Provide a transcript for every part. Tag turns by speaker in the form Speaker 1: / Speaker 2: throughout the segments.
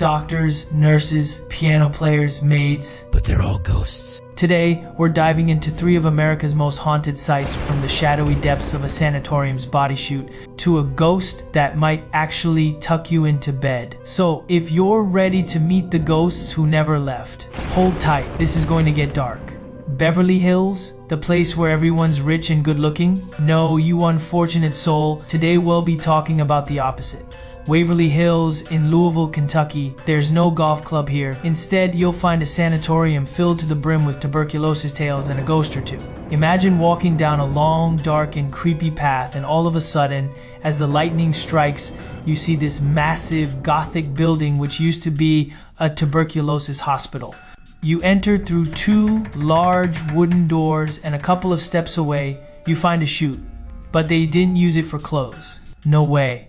Speaker 1: Doctors, nurses, piano players, maids.
Speaker 2: But they're all ghosts.
Speaker 1: Today, we're diving into 3 of America's most haunted sites, from the shadowy depths of a sanatorium's body chute to a ghost that might actually tuck you into bed. So, if you're ready to meet the ghosts who never left, hold tight, this is going to get dark. Beverly Hills, the place where everyone's rich and good looking? No, you unfortunate soul, today we'll be talking about the opposite. Waverly Hills in Louisville, Kentucky. There's no golf club here. Instead, you'll find a sanatorium filled to the brim with tuberculosis tales and a ghost or two. Imagine walking down a long, dark, and creepy path, and all of a sudden, as the lightning strikes, you see this massive Gothic building which used to be a tuberculosis hospital. You enter through 2 large wooden doors, and a couple of steps away, you find a chute. But they didn't use it for clothes. No way.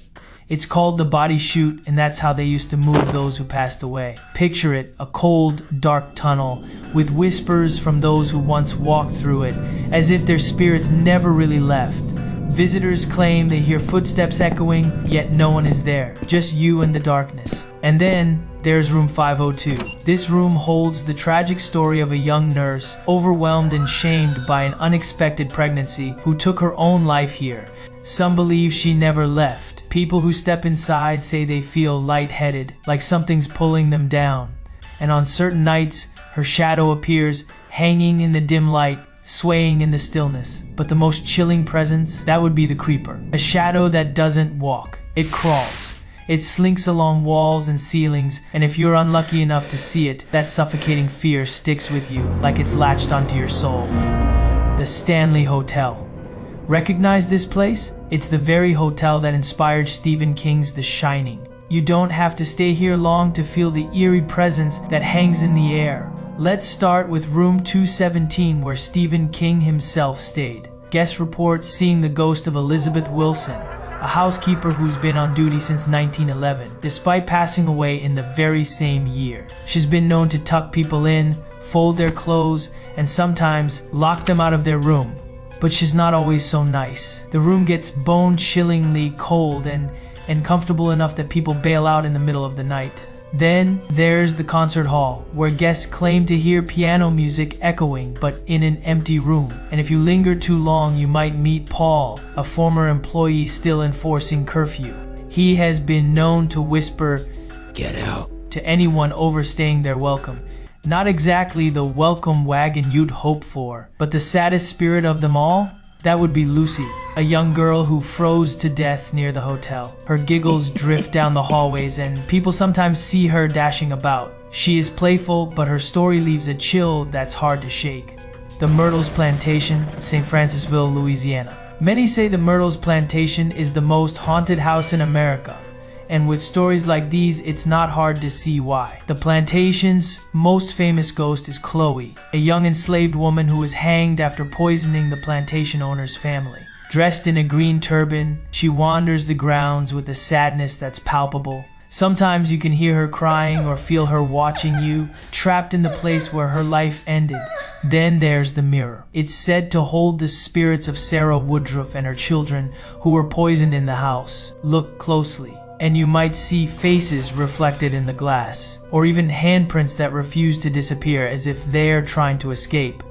Speaker 1: It's called the body chute, and that's how they used to move those who passed away. Picture it, a cold, dark tunnel with whispers from those who once walked through it, as if their spirits never really left. Visitors claim they hear footsteps echoing, yet no one is there, just you and the darkness. And then there's room 502. This room holds the tragic story of a young nurse, overwhelmed and shamed by an unexpected pregnancy, who took her own life here. Some believe she never left. People who step inside say they feel lightheaded, like something's pulling them down. And on certain nights, her shadow appears, hanging in the dim light, swaying in the stillness. But the most chilling presence, that would be the creeper. A shadow that doesn't walk. It crawls. It slinks along walls and ceilings, and if you're unlucky enough to see it, that suffocating fear sticks with you, like it's latched onto your soul. The Stanley Hotel. Recognize this place? It's the very hotel that inspired Stephen King's The Shining. You don't have to stay here long to feel the eerie presence that hangs in the air. Let's start with room 217, where Stephen King himself stayed. Guests report seeing the ghost of Elizabeth Wilson, a housekeeper who's been on duty since 1911, despite passing away in the very same year. She's been known to tuck people in, fold their clothes, and sometimes lock them out of their room. But she's not always so nice. The room gets bone-chillingly cold and comfortable enough that people bail out in the middle of the night. Then there's the concert hall, where guests claim to hear piano music echoing, but in an empty room. And if you linger too long, you might meet Paul, a former employee still enforcing curfew. He has been known to whisper,
Speaker 2: "Get out,"
Speaker 1: to anyone overstaying their welcome. Not exactly the welcome wagon you'd hope for, but the saddest spirit of them all? That would be Lucy, a young girl who froze to death near the hotel. Her giggles drift down the hallways, and people sometimes see her dashing about. She is playful, but her story leaves a chill that's hard to shake. The Myrtles Plantation, St. Francisville, Louisiana. Many say the Myrtles Plantation is the most haunted house in America. And with stories like these, it's not hard to see why. The plantation's most famous ghost is Chloe, a young enslaved woman who was hanged after poisoning the plantation owner's family. Dressed in a green turban, she wanders the grounds with a sadness that's palpable. Sometimes you can hear her crying or feel her watching you, trapped in the place where her life ended. Then there's the mirror. It's said to hold the spirits of Sarah Woodruff and her children who were poisoned in the house. Look closely, and you might see faces reflected in the glass, or even handprints that refuse to disappear, as if they're trying to escape.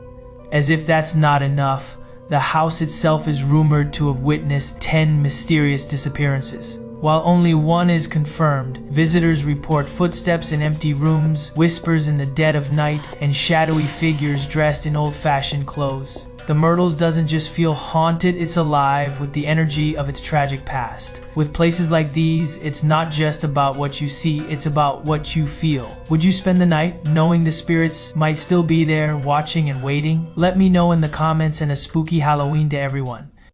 Speaker 1: As if that's not enough, the house itself is rumored to have witnessed 10 mysterious disappearances. While only one is confirmed, visitors report footsteps in empty rooms, whispers in the dead of night, and shadowy figures dressed in old-fashioned clothes. The Myrtles doesn't just feel haunted, it's alive with the energy of its tragic past. With places like these, it's not just about what you see, it's about what you feel. Would you spend the night knowing the spirits might still be there, watching and waiting? Let me know in the comments, and a spooky Halloween to everyone.